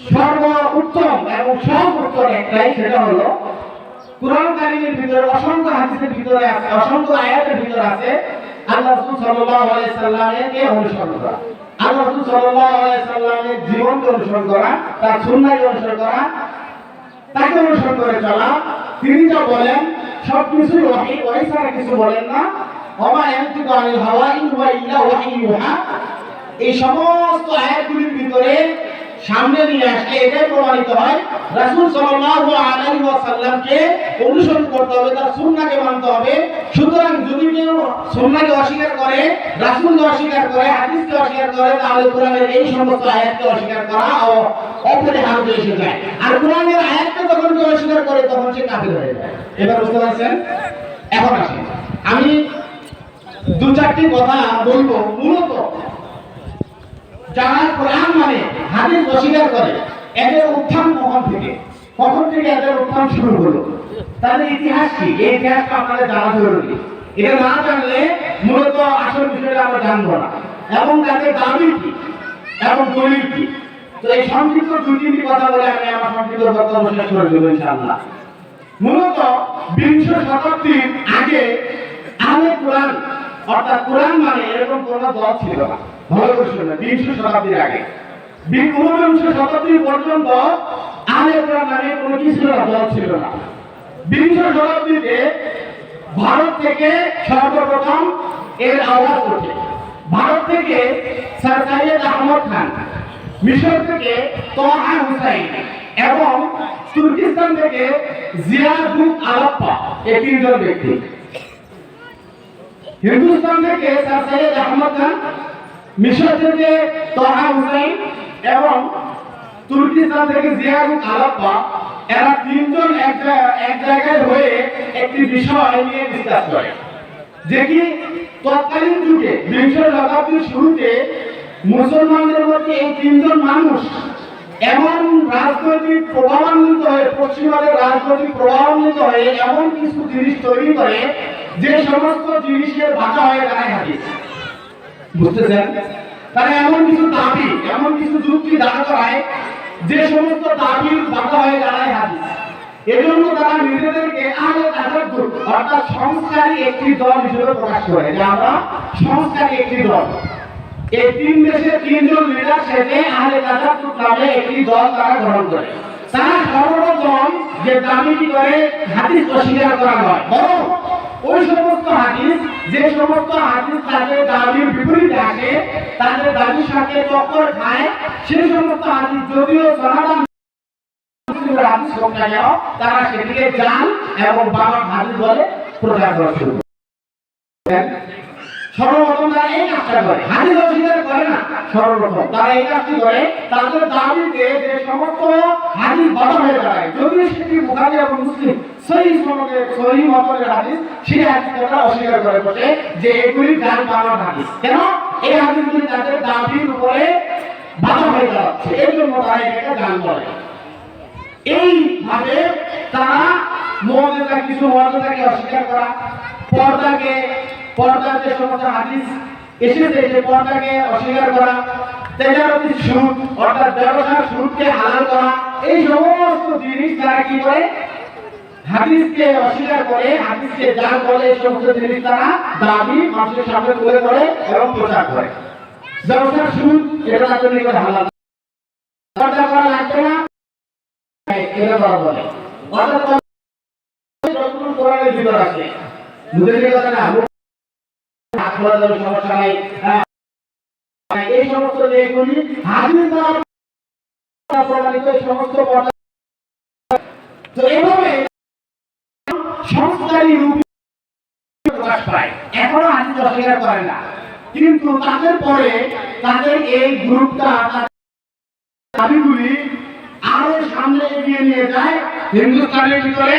সর্ব উত্তম এবং সহজ উত্তর একটাই, সেটা হলো কুরআন কারীমের ভিতরে অসংখ্য হাদিসের ভিতরে আছে, অসংখ্য আয়াতের ভিতরে আছে আল্লাহ রাসূল সাল্লাল্লাহু আলাইহি সাল্লামকে অনুসরণ করা, আল্লাহ রাসূল সাল্লাল্লাহু আলাইহি সাল্লামের জীবনকে অনুসরণ করা, তার সুন্নাহকে অনুসরণ করা, তাকে অনুসরণ করে চলা। তিনি যা বলেন সবকিছু ওহী, ওহী ছাড়া কিছু বলেন না। ওমা ইয়ানতিকু আনিল হাওয়া ইন হুয়া ইল্লা ওয়াহয়ুন ইউহা। এই সমস্ত আয়াতগুলির ভিতরে সামনে নিয়ে আসলে এটাই প্রমাণিত হয় রাসূল সাল্লাল্লাহু আলাইহি ওয়াসাল্লামকে অনুসরণ করতে হবে, তার সুন্নাহকে মানতে হবে। সুতরাং যদি কেউ সুন্নাহকে অস্বীকার করে, রাসূলকে অস্বীকার করে, হাদিসকে অস্বীকার করে, তাহলে কোরআনের এই সমস্ত আয়াতকে অস্বীকার করা অপরিহার্য এসে যায়। আর কোরআনের আয়াতকে যখন কেউ অস্বীকার করে তখন সে কাফির হয়ে যায়। এবার বুঝতে পারছেন? এখন আসেন, আমি দু চারটি কথা বলবো। মূলত যারা কোরআন মানে হাদিস অস্বীকার করে, এদের উত্থান কখন থেকে এদের উত্থান শুরু হলো, তাদের ইতিহাস কি, এই ইতিহাসটা আপনাদের জানা জরুরি। এটা না জানলে মূলত আসল বিষয়টা আমরা জানবো না, এবং তাদের দাবি কি এবং দলিল কি। তো এই সংক্ষিপ্ত দুই তিনটি কথা বলে আমি আমার সংক্ষিপ্ত বক্তব্য শেষ করে দেবো ইনশাআল্লাহ। মূলত বিংশ শতাব্দীর আগে আহলে কোরআন, অর্থাৎ কোরআন মানে এরকম কোন দল ছিল না। ভালো করে শুনবেন, বিংশ শতাব্দীর আগে, ঊনবিংশ শতাব্দী পর্যন্ত আহলে কোরআন মানে কোনো কিছু দল ছিল না। বিংশ শতাব্দীতে ভারত থেকে সর্বপ্রথম এর আওয়াজ ওঠে। ভারত থেকে স্যার সাইয়েদ আহমদ খান, মিশর থেকে তহা হুসাইন এবং তুর্কিস্তান থেকে জিয়াদুল আলাপ্পা, এই তিনজন ব্যক্তি। হিন্দুস্তান থেকে স্যার সাইয়েদ আহমদ খান, মিশর থেকে তহা হুসাইন এবং তুর্কিস্তান থেকে জিয়াদুল আলাপ্পা, এরা তিনজন এক জায়গায় হয়ে একটি বিষয় নিয়ে ডিসকাস করে, যে কি তৎকালীন যুগে বিংশ শতাব্দীর শুরুতে মুসলমানদের মধ্যে এই তিনজন মানুষ এমন রাজনৈতিক প্রভাবান্বিত হয়ে, পশ্চিমাদের রাজনৈতিক প্রভাবান্বিত হয়ে এমন কিছু জিনিস তৈরি করে যে সমস্ত জিনিসের ভাষা হয়ে দাঁড়ায় হাদিস। বুঝতেছেন? তারা এমন কিছু দাবি, এমন কিছু যুক্তি দাঁড়া করায় যে সমস্ত দাবির ভাষা হয়ে দাঁড়ায় হাদিস। এজন্য তারা নিজেদেরকে আহলে তাসাদ্দুর, অর্থাৎ সংস্কারী একটি দল হিসেবে প্রকাশ করে, যে আমরা সংস্কারী একটি দল। এই তিন দেশের তিনজন লিডার সেজে আহলে তাসাদ্দুর নামে একটি দল তারা গঠন করে। তারা সর্বপ্রথম যে দাবিটি করে হাদিস অস্বীকার করা হয়, বরং ওই সমস্ত হাদিস, যে সমস্ত হাদিস তাদের দাবির বিপরীতে আসে, তাদের দাবির সাথে টক্কর খায়, সেই সমস্ত হাদিস যদিও সনাতন হাদিস হোক না কেন, তারা সেটিকে জাল এবং বাবার হাদিস বলে প্রচার করা শুরু করে। সর্বপ্রথম তারা এই কাজটা করে, হাদিস অস্বীকার করে না। সর্বপ্রথম তারা এই কাজটি করে, তাদের দাবিতে যে সমস্ত হাদিস বাধা হয়ে দাঁড়ায়, যদিও সেটি বুখারী এবং মুসলিম সহিহ মতের হাদিস, সেই হাদিস তারা অস্বীকার করে বলে যে এগুলি জাল বাবার হাদিস। কেন? এই হাদিসগুলি তাদের দাবির উপরে বাধা হয়ে দাঁড়াচ্ছে, এই জন্য তারা এটাকে জাল বলে। এইভাবে তারা কিছু মুআজিজাকে অস্বীকার করা, পর্দার যে সমস্ত হাদিস এসেছে যে পর্দাকে অস্বীকার করা, তেজারতি সুদ অর্থাৎ ব্যবসার সুদকে হালাল করা, এই সমস্ত জিনিস তারা কি করে? হাদিসকে অস্বীকার করে, হাদিসকে জাল বলে, এই সমস্ত জিনিস তারা দাবি মানুষের সামনে তুলে ধরে এবং প্রচার করে। ব্যবসার সুদ এটা তাদের নিকট হালাল, পর্দা করা লাগবে না, এটা করা বলে। অর্থাৎ যতটুকু কোরআনের ভিতর আছে, বুঝতে কথা না, সমস্যা নাই, এই সমস্ত যেগুলি হাদিস দ্বারা প্রমাণিত সমস্ত পর্দা। তো এভাবে সংস্কারী রূপে প্রকাশ পায়। এখনো হাদিস অস্বীকার করে না, কিন্তু তাদের পরে তাদের এই গ্রুপটা দাবিগুলি আরো সামনে এগিয়ে নিয়ে যায়। হিন্দুস্তানের ভিতরে